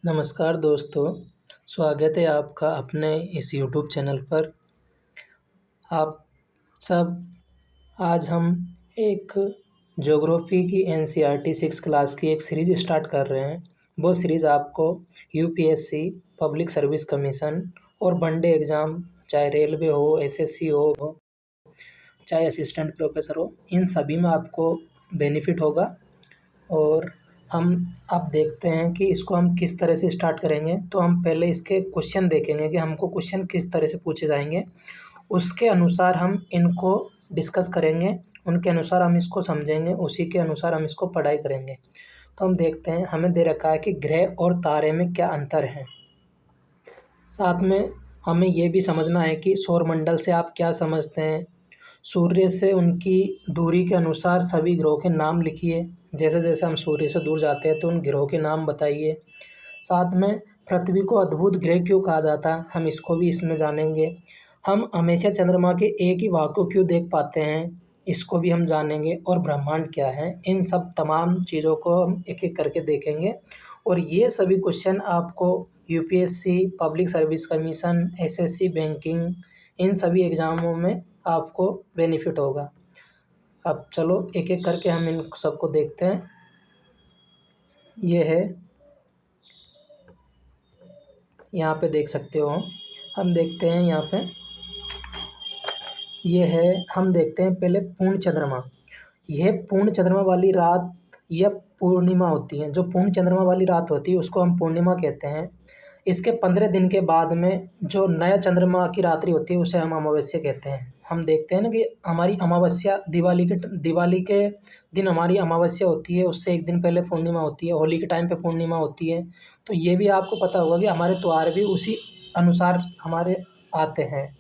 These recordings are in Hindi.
नमस्कार दोस्तों, स्वागत है आपका अपने इस यूट्यूब चैनल पर। आप सब आज हम एक ज्योग्राफी की एनसीईआरटी 6 क्लास की एक सीरीज़ स्टार्ट कर रहे हैं। वो सीरीज़ आपको यूपीएससी, पब्लिक सर्विस कमीशन और वनडे एग्ज़ाम, चाहे रेलवे हो, एसएससी हो, चाहे असिस्टेंट प्रोफेसर हो, इन सभी में आपको बेनिफिट होगा। और हम अब देखते हैं कि इसको हम किस तरह से स्टार्ट करेंगे। तो हम पहले इसके क्वेश्चन देखेंगे कि हमको क्वेश्चन किस तरह से पूछे जाएंगे, उसके अनुसार हम इनको डिस्कस करेंगे, उनके अनुसार हम इसको समझेंगे, उसी के अनुसार हम इसको पढ़ाई करेंगे। तो हम देखते हैं, हमें दे रखा है कि ग्रह और तारे में क्या अंतर है। साथ में हमें ये भी समझना है कि सौरमंडल से आप क्या समझते हैं। सूर्य से उनकी दूरी के अनुसार सभी ग्रहों के नाम लिखिए। जैसे जैसे हम सूर्य से दूर जाते हैं तो उन ग्रहों के नाम बताइए। साथ में पृथ्वी को अद्भुत ग्रह क्यों कहा जाता है, हम इसको भी इसमें जानेंगे। हम हमेशा चंद्रमा के एक ही भाग को क्यों देख पाते हैं, इसको भी हम जानेंगे। और ब्रह्मांड क्या है, इन सब तमाम चीज़ों को हम एक एक करके देखेंगे। और ये सभी क्वेश्चन आपको UPSC, public service commission, SSC, banking, इन सभी एग्ज़ामों में आपको बेनिफिट होगा। अब चलो एक एक करके हम इन सबको देखते हैं। ये है, यहाँ पे देख सकते हो। हम देखते हैं यहाँ पे, ये है, हम देखते हैं पहले पूर्ण चंद्रमा। यह पूर्ण चंद्रमा वाली रात या पूर्णिमा होती है। जो पूर्ण चंद्रमा वाली रात होती है उसको हम पूर्णिमा कहते हैं। इसके 15 दिन के बाद में जो नया चंद्रमा की रात्रि होती है उसे हम अमावस्या कहते हैं। हम देखते हैं ना कि हमारी अमावस्या दिवाली के दिन हमारी अमावस्या होती है, उससे एक दिन पहले पूर्णिमा होती है, होली के टाइम पे पूर्णिमा होती है। तो ये भी आपको पता होगा कि हमारे त्योहार भी उसी अनुसार हमारे आते हैं।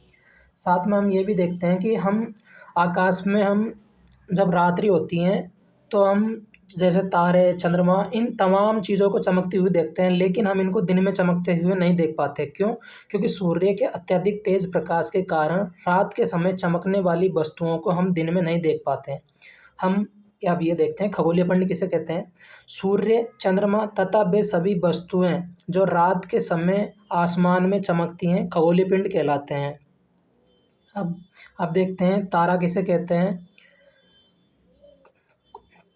साथ में हम ये भी देखते हैं कि हम आकाश में, हम जब रात्रि होती हैं तो हम जैसे तारे, चंद्रमा, इन तमाम चीज़ों को चमकती हुई देखते हैं, लेकिन हम इनको दिन में चमकते हुए नहीं देख पाते। क्यों? क्योंकि सूर्य के अत्यधिक तेज प्रकाश के कारण रात के समय चमकने वाली वस्तुओं को हम दिन में नहीं देख पाते हैं। हम अब ये देखते हैं खगोलीय पिंड किसे कहते हैं। सूर्य, चंद्रमा तथा वे सभी वस्तुएं जो रात के समय आसमान में चमकती हैं खगोलीय पिंड कहलाते हैं। अब देखते हैं तारा किसे कहते हैं।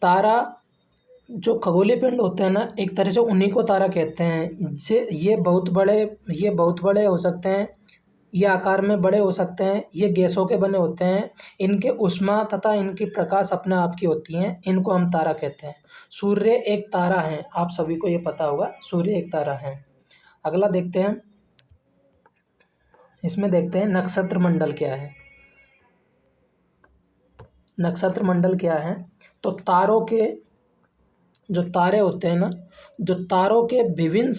तारा, जो खगोलीय पिंड होते हैं ना, एक तरह से उन्हीं को तारा कहते हैं। ये बहुत बड़े हो सकते हैं, ये आकार में बड़े हो सकते हैं, ये गैसों के बने होते हैं, इनके ऊष्मा तथा इनकी प्रकाश अपने आप की होती हैं, इनको हम तारा कहते हैं। सूर्य एक तारा है, आप सभी को ये पता होगा, सूर्य एक तारा है। अगला देखते हैं, इसमें देखते हैं नक्षत्र मंडल क्या है। नक्षत्र मंडल क्या है, तो जो तारे होते हैं ना, जो तारों के विभिन्न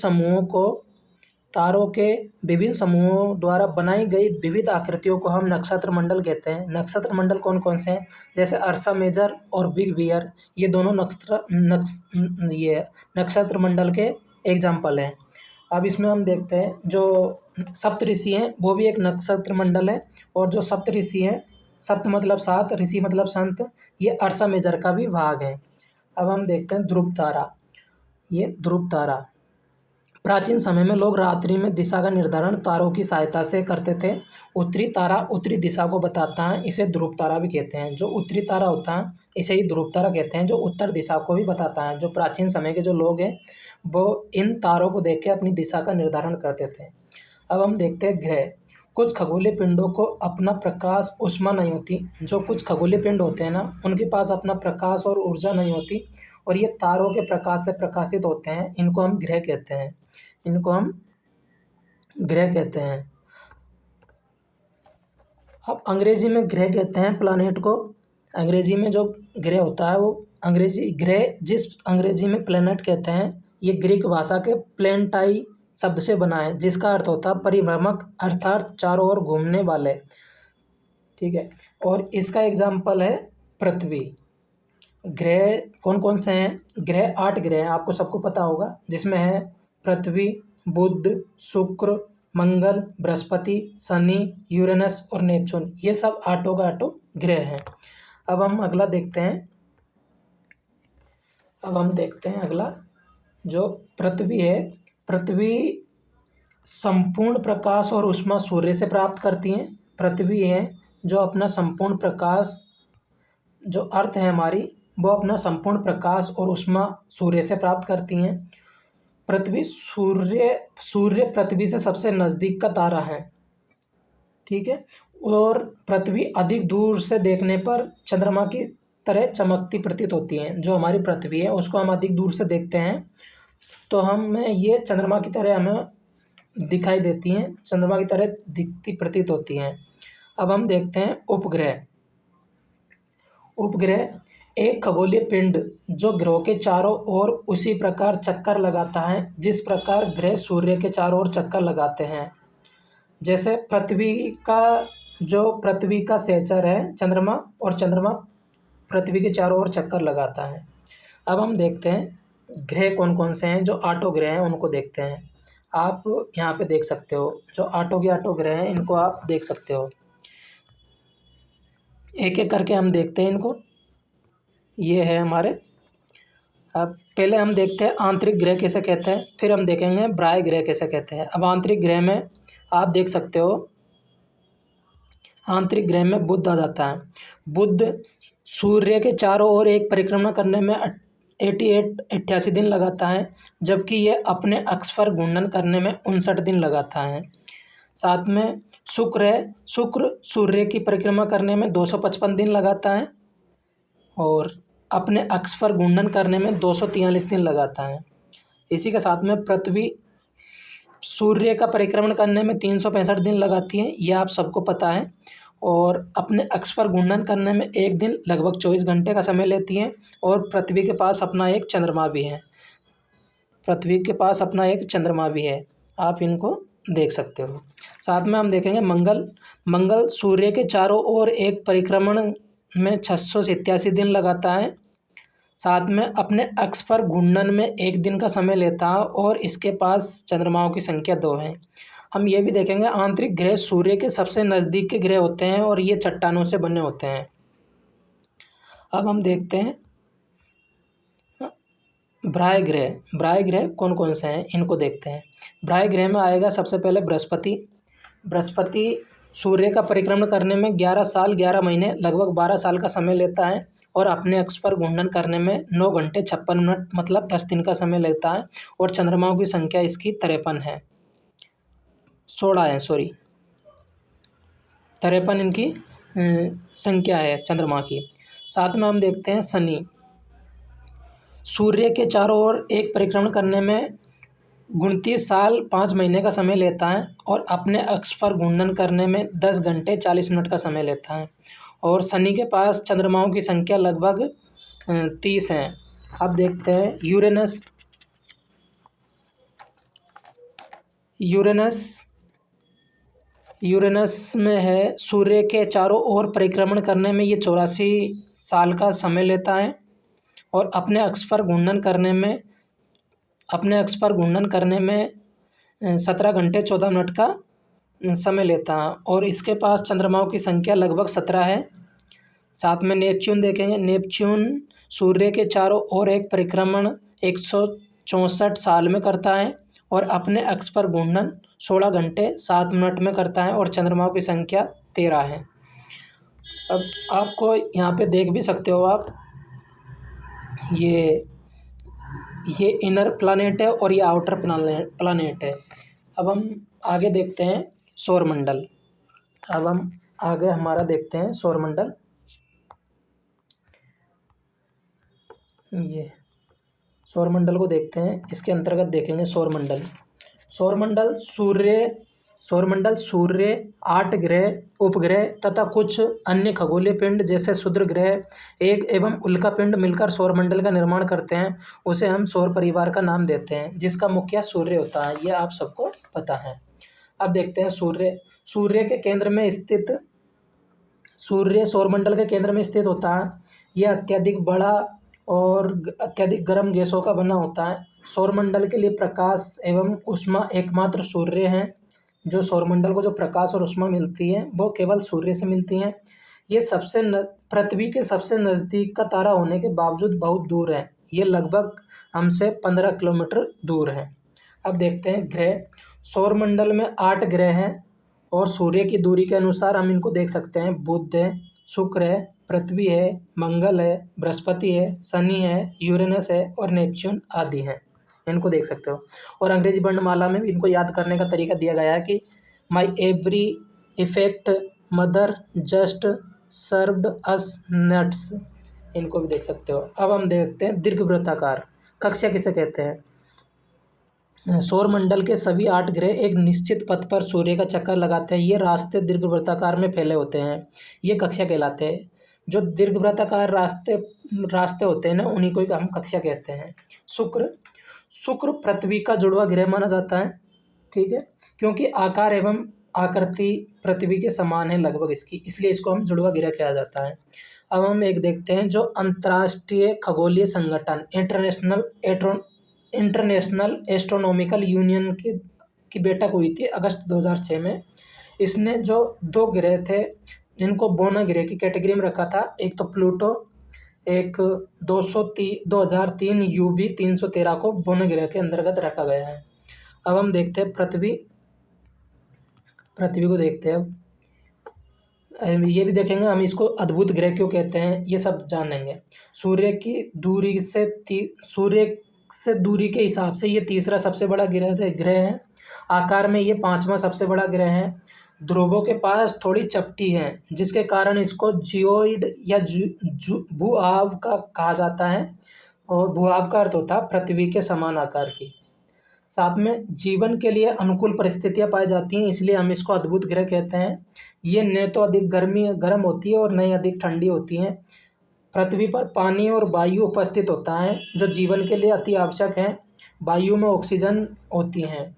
समूहों द्वारा बनाई गई विविध आकृतियों को हम नक्षत्र मंडल कहते हैं। नक्षत्र मंडल कौन कौन से हैं, जैसे अर्सा मेजर और बिग बियर, ये दोनों नक्षत्र मंडल के एग्जाम्पल हैं। अब इसमें हम देखते हैं जो सप्तऋषि हैं वो भी एक नक्षत्र मंडल है। और जो सप्तऋषि हैं, सप्त मतलब सात, ऋषि मतलब संत, ये अर्सा मेजर का भी भाग है। अब हम देखते हैं ध्रुव तारा। ये ध्रुव तारा, प्राचीन समय में लोग रात्रि में दिशा का निर्धारण तारों की सहायता से करते थे। उत्तरी तारा उत्तरी दिशा को बताता है, इसे ध्रुव तारा भी कहते हैं। जो उत्तरी तारा होता है इसे ही ध्रुव तारा कहते हैं, जो उत्तर दिशा को भी बताता है। जो प्राचीन समय के जो लोग हैं वो इन तारों को देख के अपनी दिशा का निर्धारण करते थे। अब हम देखते हैं ग्रह। कुछ खगोलीय पिंडों को अपना प्रकाश ऊष्मा नहीं होती। जो कुछ खगोलीय पिंड होते हैं ना, उनके पास अपना प्रकाश और ऊर्जा नहीं होती, और ये तारों के प्रकाश से प्रकाशित होते हैं। इनको हम ग्रह कहते हैं। इनको हम ग्रह कहते हैं। अब अंग्रेजी में ग्रह कहते हैं प्लैनेट को। अंग्रेजी में जो ग्रह होता है वो अंग्रेजी ग्रह, जिस अंग्रेजी में प्लैनेट कहते हैं, ये ग्रीक भाषा के प्लेनटाई शब्द से बना है, जिसका अर्थ होता है परिभ्रमक, अर्थात चारों ओर घूमने वाले। ठीक है, और इसका एग्जाम्पल है पृथ्वी। ग्रह कौन कौन से हैं, ग्रह 8 ग्रह हैं, आपको सबको पता होगा, जिसमें है पृथ्वी, बुध, शुक्र, मंगल, बृहस्पति, शनि, यूरेनस और नेपच्यून। ये सब आठों का आठों ग्रह हैं। अब हम अगला देखते हैं। अगला जो पृथ्वी है, पृथ्वी संपूर्ण प्रकाश और ऊष्मा सूर्य से प्राप्त करती है। पृथ्वी है जो अपना संपूर्ण प्रकाश, जो अर्थ है हमारी, वो अपना संपूर्ण प्रकाश और ऊष्मा सूर्य से प्राप्त करती हैं। पृथ्वी सूर्य पृथ्वी से सबसे नज़दीक का तारा है, ठीक है। और पृथ्वी अधिक दूर से देखने पर चंद्रमा की तरह चमकती प्रतीत होती है। जो हमारी पृथ्वी है उसको हम अधिक दूर से देखते हैं तो हमें ये चंद्रमा की तरह हमें दिखाई देती हैं, चंद्रमा की तरह दिखती प्रतीत होती हैं। अब हम देखते हैं उपग्रह। उपग्रह एक खगोलीय पिंड जो ग्रहों के चारों ओर उसी प्रकार चक्कर लगाता है जिस प्रकार ग्रह सूर्य के चारों ओर चक्कर लगाते हैं। जैसे पृथ्वी का सहचर है चंद्रमा, और चंद्रमा पृथ्वी के चारों ओर चक्कर लगाता है। अब हम देखते हैं ग्रह कौन कौन से हैं। जो आठों ग्रह हैं उनको देखते हैं। आप यहाँ पे देख सकते हो जो आठों ग्रह हैं, इनको आप देख सकते हो। एक एक करके हम देखते हैं इनको। ये है हमारे। अब पहले हम देखते हैं आंतरिक ग्रह किसे कहते हैं, फिर हम देखेंगे बाह्य ग्रह किसे कहते हैं। अब आंतरिक ग्रह में आप देख सकते हो, आंतरिक ग्रह में बुध आ जाता है। बुध सूर्य के चारों ओर एक परिक्रमा करने में 88 दिन लगाता है, जबकि यह अपने अक्ष पर घूर्णन करने में 59 दिन लगाता है। साथ में शुक्र है। शुक्र सूर्य की परिक्रमा करने में 255 दिन लगाता है और अपने अक्ष पर घूर्णन करने में 243 दिन लगाता है। इसी के साथ में पृथ्वी सूर्य का परिक्रमण करने में 365 दिन लगाती है, यह आप सबको पता है। और अपने अक्ष पर घूर्णन करने में एक दिन लगभग 24 घंटे का समय लेती है। और पृथ्वी के पास अपना एक चंद्रमा भी है। पृथ्वी के पास अपना एक चंद्रमा भी है, आप इनको देख सकते हो। साथ में हम देखेंगे मंगल। मंगल सूर्य के चारों ओर एक परिक्रमण में 687 दिन लगाता है। साथ में अपने अक्ष पर घूर्णन में एक दिन का समय लेता है और इसके पास चंद्रमाओं की संख्या 2 है। हम ये भी देखेंगे आंतरिक ग्रह सूर्य के सबसे नज़दीक के ग्रह होते हैं और ये चट्टानों से बने होते हैं। अब हम देखते हैं बाह्य ग्रह। बाह्य ग्रह कौन कौन से हैं इनको देखते हैं। बाह्य ग्रह में आएगा सबसे पहले बृहस्पति। बृहस्पति सूर्य का परिक्रमण करने में 11 साल 11 महीने लगभग 12 साल का समय लेता है और अपने अक्ष पर घूर्णन करने में 9 घंटे 56 मिनट मतलब 10 दिन का समय लेता है। और चंद्रमाओं की संख्या इसकी 53 है, 16 है, सॉरी 53 इनकी संख्या है चंद्रमा की। साथ में हम देखते हैं शनि। सूर्य के चारों ओर एक परिक्रमण करने में 29 साल 5 महीने का समय लेता है और अपने अक्ष पर घूर्णन करने में 10 घंटे 40 मिनट का समय लेता है। और शनि के पास चंद्रमाओं की संख्या लगभग 30 है। अब देखते हैं यूरेनस। यूरेनस में है सूर्य के चारों ओर परिक्रमण करने में ये 84 साल का समय लेता है और अपने अक्ष पर घूर्णन करने में 17 घंटे 14 मिनट का समय लेता है और इसके पास चंद्रमाओं की संख्या लगभग 17 है। साथ में नेपच्यून देखेंगे। नेपच्यून सूर्य के चारों ओर एक परिक्रमण 164 साल में करता है और अपने अक्ष पर घूर्णन 16 घंटे 7 मिनट में करता है और चंद्रमाओं की संख्या 13 है। अब आपको यहाँ पे देख भी सकते हो आप, ये इनर प्लैनेट है और ये आउटर प्लैनेट है। अब हम आगे देखते हैं सौरमंडल। अब हम आगे हमारा देखते हैं सौरमंडल। ये सौरमंडल को देखते हैं, इसके अंतर्गत देखेंगे सौरमंडल। सौरमंडल सूर्य 8 ग्रह उपग्रह तथा कुछ अन्य खगोलीय पिंड जैसे क्षुद्र ग्रह एक एवं उल्का पिंड मिलकर सौरमंडल का निर्माण करते हैं। उसे हम सौर परिवार का नाम देते हैं जिसका मुखिया सूर्य होता है, यह आप सबको पता है। अब देखते हैं सूर्य के केंद्र में स्थित, सूर्य सौरमंडल के केंद्र में स्थित होता है। यह अत्यधिक बड़ा और अत्यधिक गर्म गैसों का बना होता है। सौरमंडल के लिए प्रकाश एवं ऊष्मा एकमात्र सूर्य हैं। जो सौरमंडल को जो प्रकाश और ऊष्मा मिलती है वो केवल सूर्य से मिलती हैं। ये पृथ्वी के सबसे नज़दीक का तारा होने के बावजूद बहुत दूर है। ये लगभग हमसे 15 किलोमीटर दूर है। अब देखते हैं ग्रह। सौरमंडल में 8 ग्रह हैं और सूर्य की दूरी के अनुसार हम इनको देख सकते हैं। बुध है, शुक्र है, पृथ्वी है, मंगल है, बृहस्पति है, शनि है, यूरेनस है और नेपच्यून आदि हैं। इनको देख सकते हो। और अंग्रेजी वर्णमाला में भी इनको याद करने का तरीका दिया गया है कि माई every effect mother just served us nuts. इनको भी देख सकते हो। अब हम देखते हैं दीर्घवृत्ताकार कक्षा किसे कहते हैं। सौरमंडल के सभी 8 ग्रह एक निश्चित पथ पर सूर्य का चक्कर लगाते हैं। ये रास्ते दीर्घवृत्ताकार में फैले होते हैं, ये कक्षा कहलाते हैं। जो दीर्घवृत्ताकार रास्ते रास्ते होते हैं ना, उन्हीं को हम कक्षा कहते हैं। शुक्र शुक्र पृथ्वी का जुड़वा ग्रह माना जाता है, ठीक है, क्योंकि आकार एवं आकृति पृथ्वी के समान है लगभग इसकी, इसलिए इसको हम जुड़वा ग्रह कहा जाता है। अब हम एक देखते हैं जो अंतर्राष्ट्रीय खगोलीय संगठन इंटरनेशनल एस्ट्रोनॉमिकल यूनियन की बैठक हुई थी अगस्त 2006 में। इसने जो 2 ग्रह थे जिनको बोना ग्रह की कैटेगरी में रखा था, एक तो प्लूटो, एक 2003 यूबी 313 को बोना ग्रह के अंतर्गत रखा गया है। अब हम देखते हैं पृथ्वी को देखते हैं। ये भी देखेंगे हम, इसको अद्भुत ग्रह क्यों कहते हैं ये सब जानेंगे। सूर्य से दूरी के हिसाब से ये तीसरा सबसे बड़ा ग्रह है। आकार में ये 5वां सबसे बड़ा ग्रह है। ध्रुवों के पास थोड़ी चपटी है जिसके कारण इसको जियोइड या भूआब का कहा जाता है। और भूआब का अर्थ होता है पृथ्वी के समान आकार की। साथ में जीवन के लिए अनुकूल परिस्थितियां पाई जाती हैं, इसलिए हम इसको अद्भुत ग्रह कहते हैं। ये न तो अधिक गर्म होती है और न ही अधिक ठंडी होती हैं। पृथ्वी पर पानी और वायु उपस्थित होता है जो जीवन के लिए अति आवश्यक है। वायु में ऑक्सीजन होती हैं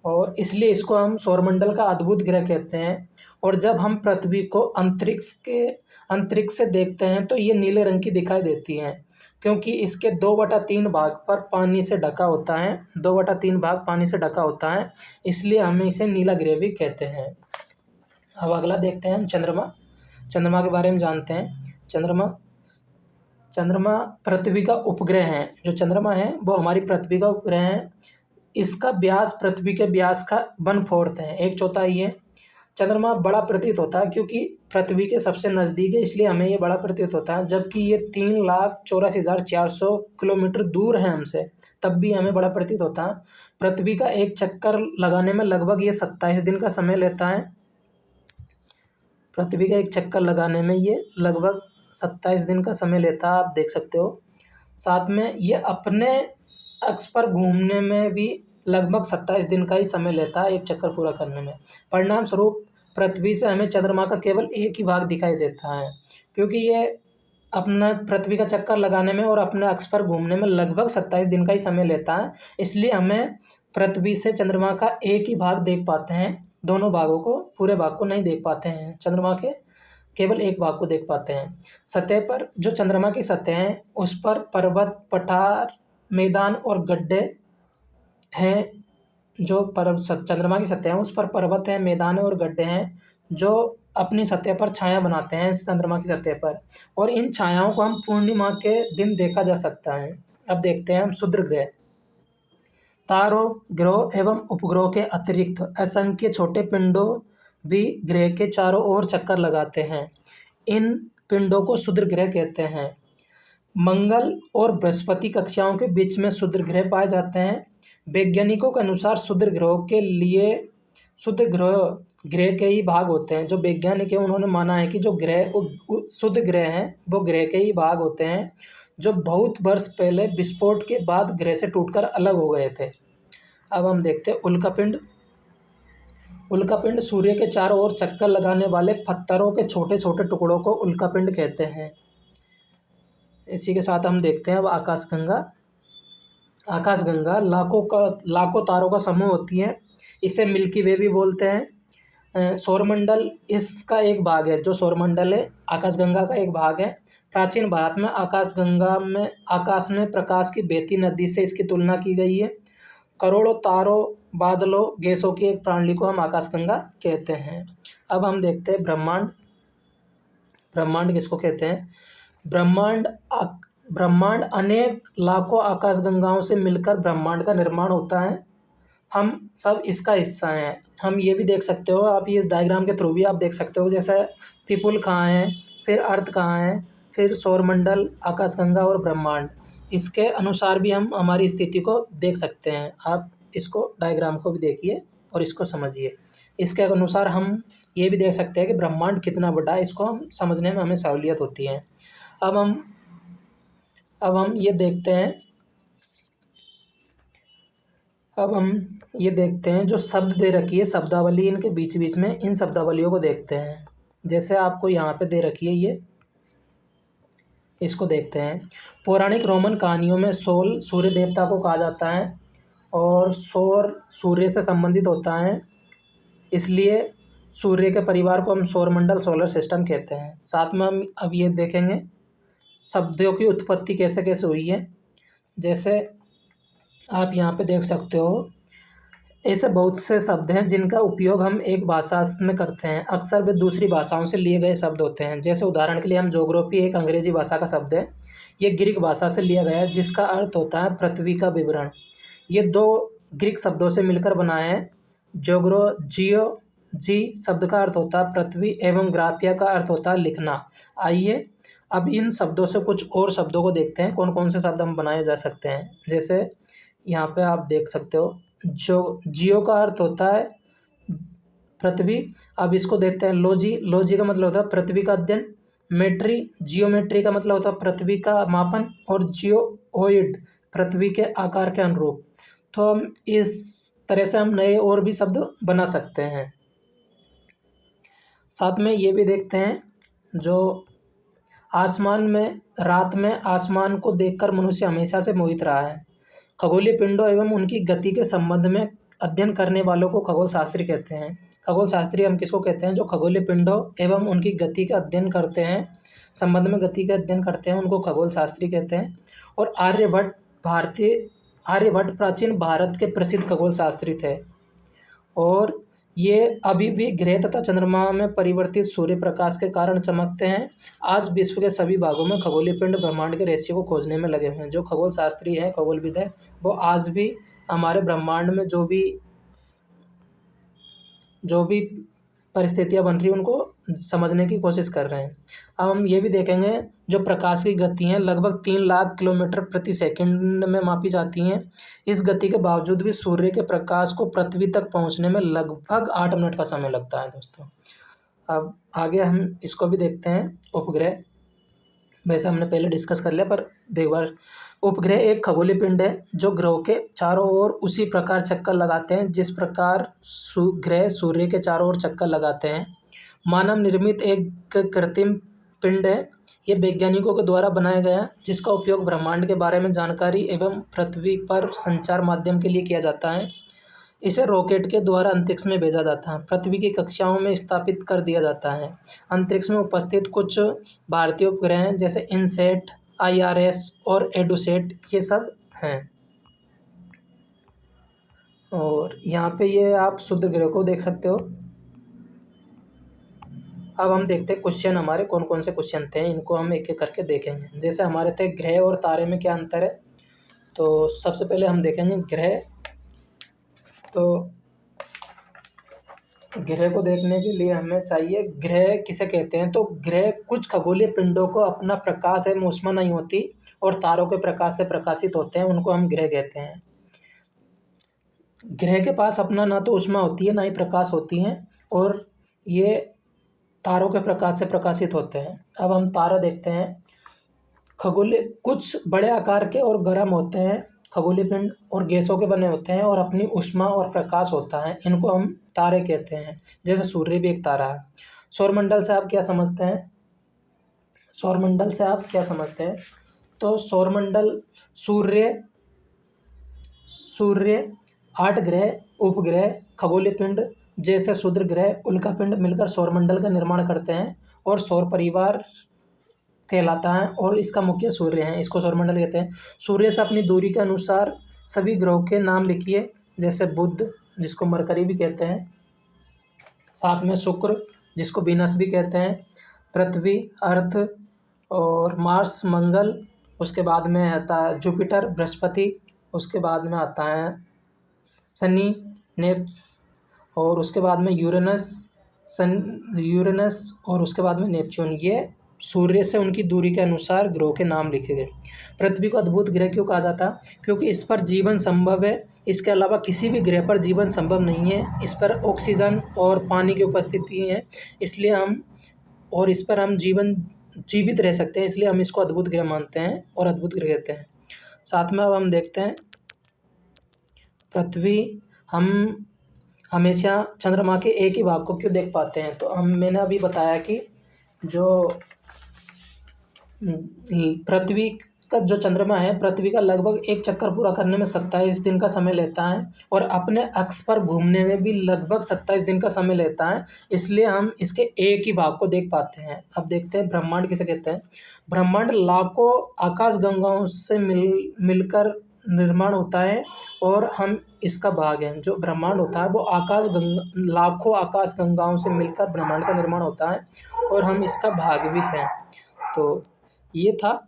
और इसलिए इसको हम सौरमंडल का अद्भुत ग्रह कहते हैं। और जब हम पृथ्वी को अंतरिक्ष से देखते हैं तो ये नीले रंग की दिखाई देती हैं, क्योंकि इसके 2/3 भाग पर पानी से ढका होता है। 2/3 भाग पानी से ढका होता है, इसलिए हम इसे नीला ग्रह भी कहते हैं। अब अगला देखते हैं हम चंद्रमा के बारे में जानते हैं। चंद्रमा पृथ्वी का उपग्रह है। जो चंद्रमा है वो हमारी पृथ्वी का उपग्रह है। इसका व्यास पृथ्वी के व्यास का 1/4 है, 1/4 है। चंद्रमा बड़ा प्रतीत होता है क्योंकि पृथ्वी के सबसे नज़दीक है, इसलिए हमें ये बड़ा प्रतीत होता है। जबकि ये 3,84,400 किलोमीटर दूर है हमसे, तब भी हमें बड़ा प्रतीत होता है। पृथ्वी का एक चक्कर लगाने में लगभग ये 27 दिन का समय लेता है। पृथ्वी का एक चक्कर लगाने में ये लगभग 27 दिन का समय लेता है, आप देख सकते हो। साथ में ये अपने अक्ष पर घूमने में भी लगभग 27 दिन का ही समय लेता है एक चक्कर पूरा करने में। परिणाम स्वरूप पृथ्वी से हमें चंद्रमा का केवल एक ही भाग दिखाई देता है, क्योंकि ये अपना पृथ्वी का चक्कर लगाने में और अपने अक्ष पर घूमने में लगभग 27 दिन का ही समय लेता है। इसलिए हमें पृथ्वी से चंद्रमा का एक ही भाग देख पाते हैं, दोनों भागों को, पूरे भाग को नहीं देख पाते हैं। चंद्रमा के केवल एक भाग को देख पाते हैं। सतह पर जो चंद्रमा की सतह है उस पर पर्वत, पठार, मैदान और गड्ढे हैं। जो चंद्रमा की सतह है उस पर पर्वत है, मैदान और गड्ढे हैं जो अपनी सतह पर छाया बनाते हैं चंद्रमा की सतह पर, और इन छायाओं को हम पूर्णिमा के दिन देखा जा सकता है। अब देखते हैं हम क्षुद्र ग्रह। तारों, ग्रहों एवं उपग्रहों के अतिरिक्त असंख्य छोटे पिंडों भी ग्रह के चारों ओर चक्कर लगाते हैं। इन पिंडों को क्षुद्र ग्रह कहते हैं। मंगल और बृहस्पति कक्षाओं के बीच में क्षुद्र ग्रह पाए जाते हैं। वैज्ञानिकों के अनुसार क्षुद्र ग्रहों के लिए ग्रह के ही भाग होते हैं। जो वैज्ञानिक है उन्होंने माना है कि जो ग्रह क्षुद्र ग्रह हैं वो ग्रह के ही भाग होते हैं, जो बहुत वर्ष पहले विस्फोट के बाद ग्रह से टूटकर अलग हो गए थे। अब हम देखते हैं उल्कापिंड। उल्कापिंड सूर्य के चारों ओर चक्कर लगाने वाले पत्थरों के छोटे छोटे टुकड़ों को उल्कापिंड कहते हैं। इसी के साथ हम देखते हैं अब आकाशगंगा। आकाशगंगा लाखों तारों का समूह होती है। इसे मिल्की वे भी बोलते हैं। सौरमंडल इसका एक भाग है। जो सौरमंडल है आकाशगंगा का एक भाग है। प्राचीन भारत में आकाश में प्रकाश की बहती नदी से इसकी तुलना की गई है। करोड़ों तारों, बादलों, गैसों की एक प्रणाली को हम आकाशगंगा कहते हैं। अब हम देखते हैं ब्रह्मांड। ब्रह्मांड किसको कहते हैं? ब्रह्मांड अनेक लाखों आकाशगंगाओं से मिलकर ब्रह्मांड का निर्माण होता है। हम सब इसका हिस्सा हैं। हम ये भी देख सकते हो, आप ये इस डायग्राम के थ्रू भी आप देख सकते हो, जैसे पीपुल कहाँ है, फिर अर्थ कहाँ है, फिर सौरमंडल, आकाशगंगा और ब्रह्मांड। इसके अनुसार भी हम हमारी स्थिति को देख सकते हैं। आप इसको डायग्राम को भी देखिए और इसको समझिए। इसके अनुसार हम ये भी देख सकते हैं कि ब्रह्मांड कितना बड़ा है, इसको हम समझने में हमें सहूलियत होती है। अब हम ये देखते हैं, अब हम ये देखते हैं जो शब्द दे रखी है शब्दावली, इनके बीच बीच में इन शब्दावलियों को देखते हैं। जैसे आपको यहाँ पे दे रखी है ये, इसको देखते हैं। पौराणिक रोमन कहानियों में सोल सूर्य देवता को कहा जाता है और सौर सूर्य से संबंधित होता है, इसलिए सूर्य के परिवार को हम सौरमंडल सोलर सिस्टम कहते हैं। साथ में हम अब ये देखेंगे शब्दों की उत्पत्ति कैसे कैसे हुई है। जैसे आप यहाँ पे देख सकते हो, ऐसे बहुत से शब्द हैं जिनका उपयोग हम एक भाषा में करते हैं, अक्सर वे दूसरी भाषाओं से लिए गए शब्द होते हैं। जैसे उदाहरण के लिए हम ज्योग्राफी एक अंग्रेजी भाषा का शब्द है, ये ग्रीक भाषा से लिया गया है जिसका अर्थ होता है पृथ्वी का विवरण। ये दो ग्रीक शब्दों से मिलकर बना है। जियो शब्द का अर्थ होता है पृथ्वी एवं ग्राफिया का अर्थ होता है लिखना। आइए अब इन शब्दों से कुछ और शब्दों को देखते हैं, कौन कौन से शब्द हम बनाए जा सकते हैं। जैसे यहाँ पे आप देख सकते हो, जो जियो का अर्थ होता है पृथ्वी। अब इसको देखते हैं लॉजी। लॉजी का मतलब होता है पृथ्वी का अध्ययन। मेट्री, जियोमेट्री का मतलब होता है पृथ्वी का मापन। और जियोइड, पृथ्वी के आकार के अनुरूप। तो हम इस तरह से हम नए और भी शब्द बना सकते हैं। साथ में ये भी देखते हैं, जो आसमान में रात में आसमान को देखकर मनुष्य हमेशा से मोहित रहा है। खगोलीय पिंडों एवं उनकी गति के संबंध में अध्ययन करने वालों को खगोल शास्त्री कहते हैं। खगोल शास्त्री हम किसको कहते हैं? जो खगोलीय पिंडों एवं उनकी गति का अध्ययन करते हैं, संबंध में गति का अध्ययन करते हैं, उनको खगोल शास्त्री कहते हैं। और आर्यभट्ट प्राचीन भारत के प्रसिद्ध खगोल शास्त्री थे और ये अभी भी ग्रह तथा चंद्रमा में परिवर्तित सूर्य प्रकाश के कारण चमकते हैं। आज विश्व के सभी भागों में खगोलीय पिंड ब्रह्मांड के रहस्यों को खोजने में लगे हुए हैं। जो खगोल शास्त्री है, खगोलविद है, वो आज भी हमारे ब्रह्मांड में जो भी परिस्थितियाँ बन रही हैं उनको समझने की कोशिश कर रहे हैं। अब हम ये भी देखेंगे, जो प्रकाश की गति है लगभग 3 लाख किलोमीटर प्रति सेकंड में मापी जाती हैं। इस गति के बावजूद भी सूर्य के प्रकाश को पृथ्वी तक पहुंचने में लगभग 8 मिनट का समय लगता है दोस्तों। अब आगे हम इसको भी देखते हैं, उपग्रह। वैसे हमने पहले डिस्कस कर लिया, पर एक बार। उपग्रह एक खगोलीय पिंड है जो ग्रहों के चारों ओर उसी प्रकार चक्कर लगाते हैं जिस प्रकार ग्रह सूर्य के चारों ओर चक्कर लगाते हैं। मानव निर्मित एक कृत्रिम पिंड है। ये वैज्ञानिकों के द्वारा बनाया गया है, जिसका उपयोग ब्रह्मांड के बारे में जानकारी एवं पृथ्वी पर संचार माध्यम के लिए किया जाता है। इसे रॉकेट के द्वारा अंतरिक्ष में भेजा जाता है, पृथ्वी की कक्षाओं में स्थापित कर दिया जाता है। अंतरिक्ष में उपस्थित कुछ भारतीय उपग्रह हैं, जैसे इनसैट, IRS और एडुसेट, ये सब हैं। और यहाँ पे ये आप शुद्ध ग्रह को देख सकते हो। अब हम देखते हैं क्वेश्चन हमारे कौन कौन से क्वेश्चन थे, इनको हम एक एक करके देखेंगे। जैसे हमारे थे ग्रह और तारे में क्या अंतर है, तो सबसे पहले हम देखेंगे ग्रह। तो ग्रह को देखने के लिए हमें चाहिए, ग्रह किसे कहते हैं? तो ग्रह कुछ खगोलीय पिंडों को अपना प्रकाश एवं ऊष्मा नहीं होती और तारों के प्रकाश से प्रकाशित होते हैं, उनको हम ग्रह कहते हैं। ग्रह के पास अपना ना तो ऊष्मा होती है ना ही प्रकाश होती है और ये तारों के प्रकाश से प्रकाशित होते हैं। अब हम तारा देखते हैं। खगोलीय कुछ बड़े आकार के और गर्म होते हैं, खगोलीय पिंड और गैसों के बने होते हैं और अपनी ऊष्मा और प्रकाश होता है, इनको हम तारे कहते हैं। जैसे सूर्य भी एक तारा है। सौरमंडल से आप क्या समझते हैं? सौरमंडल से आप क्या समझते हैं? तो सौरमंडल सूर्य 8 ग्रह, उपग्रह, खगोलीय पिंड जैसे क्षुद्र ग्रह, उल्कापिंड मिलकर सौरमंडल का निर्माण करते हैं और सौर परिवार कहलाता है और इसका मुख्य सूर्य है, इसको सौरमंडल कहते हैं। सूर्य से अपनी दूरी के अनुसार सभी ग्रहों के नाम लिखिए। जैसे बुध, जिसको मरकरी भी कहते हैं, साथ में शुक्र, जिसको वीनस भी कहते हैं, पृथ्वी, अर्थ और मार्स, मंगल, उसके बाद में आता है जुपिटर, बृहस्पति, उसके बाद में आता है शनि, नेप और उसके बाद में यूरेनस और उसके बाद में नेपच्यून। ये सूर्य से उनकी दूरी के अनुसार ग्रहों के नाम लिखे गए। पृथ्वी को अद्भुत ग्रह क्यों कहा जाता? क्योंकि इस पर जीवन संभव है। इसके अलावा किसी भी ग्रह पर जीवन संभव नहीं है। इस पर ऑक्सीजन और पानी की उपस्थिति है, इसलिए इस पर हम जीवित रह सकते हैं, इसलिए हम इसको अद्भुत ग्रह मानते हैं और अद्भुत ग्रह कहते हैं। साथ में अब हम देखते हैं पृथ्वी हम हमेशा चंद्रमा के एक ही भाग को क्यों देख पाते हैं। तो मैंने अभी बताया कि जो पृथ्वी का जो चंद्रमा है, पृथ्वी का लगभग एक चक्कर पूरा करने में 27 दिन का समय लेता है और अपने अक्ष पर घूमने में भी लगभग 27 दिन का समय लेता है, इसलिए हम इसके एक ही भाग को देख पाते हैं। अब देखते हैं ब्रह्मांड किसे कहते हैं। ब्रह्मांड लाखों आकाश गंगाओं से मिलकर निर्माण होता है और हम इसका भाग हैं। जो ब्रह्मांड होता है वो लाखों आकाश गंगाओं से मिलकर ब्रह्मांड का निर्माण होता है और हम इसका भाग भी हैं। तो ये था।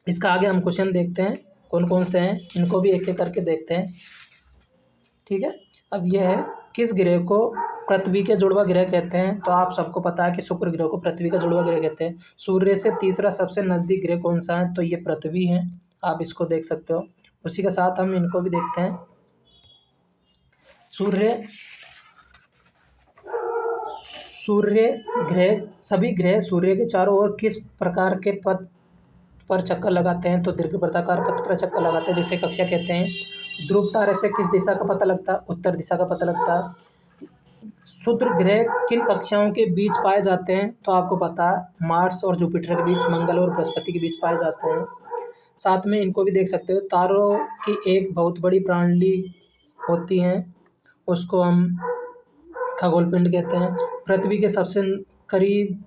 इसका आगे हम क्वेश्चन देखते हैं कौन कौन से हैं, इनको भी एक एक करके देखते हैं। ठीक है, अब यह है किस ग्रह को पृथ्वी के जुड़वा ग्रह कहते हैं। तो आप सबको पता है कि शुक्र ग्रह को पृथ्वी का जुड़वा ग्रह कहते हैं। सूर्य से तीसरा सबसे नज़दीक ग्रह कौन सा है? तो ये पृथ्वी है, आप इसको देख सकते हो। उसी के साथ हम इनको भी देखते हैं। सूर्य ग्रह सभी ग्रह सूर्य के चारों ओर किस प्रकार के पथ पर चक्कर लगाते हैं? तो दीर्घवृत्ताकार पथ पर चक्कर लगाते हैं, जिसे कक्षा कहते हैं। ध्रुव तारे से किस दिशा का पता लगता है? उत्तर दिशा का पता लगता है। क्षुद्र ग्रह किन कक्षाओं के बीच पाए जाते हैं? तो आपको पता है मार्स और जुपिटर के बीच, मंगल और बृहस्पति के बीच पाए जाते हैं। साथ में इनको भी देख सकते हो। तारों की एक बहुत बड़ी प्रणाली होती है, उसको हम खगोल पिंड कहते हैं। पृथ्वी के सबसे करीब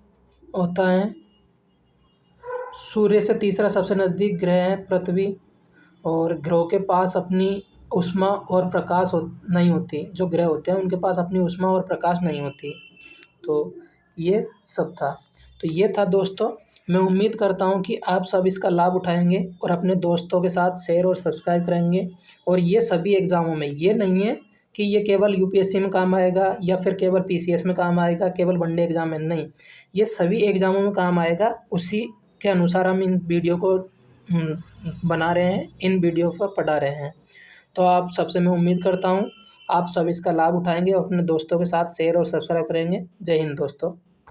होता है, सूर्य से तीसरा सबसे नज़दीक ग्रह है पृथ्वी, और ग्रहों के पास अपनी ऊष्मा और प्रकाश नहीं होती। जो ग्रह होते हैं उनके पास अपनी ऊष्मा और प्रकाश नहीं होती। तो ये सब था। तो ये था दोस्तों। मैं उम्मीद करता हूँ कि आप सब इसका लाभ उठाएंगे और अपने दोस्तों के साथ शेयर और सब्सक्राइब करेंगे। और ये सभी एग्ज़ामों में, ये नहीं है कि ये केवल यूपीएससी में काम आएगा या फिर केवल पीसीएस में काम आएगा, केवल वनडे एग्ज़ाम में नहीं, ये सभी एग्ज़ामों में काम आएगा। उसी के अनुसार हम इन वीडियो को बना रहे हैं, इन वीडियो पर पढ़ा रहे हैं। तो आप सबसे मैं उम्मीद करता हूँ आप सब इसका लाभ उठाएंगे और अपने दोस्तों के साथ शेयर और सब्सक्राइब करेंगे। जय हिंद दोस्तों।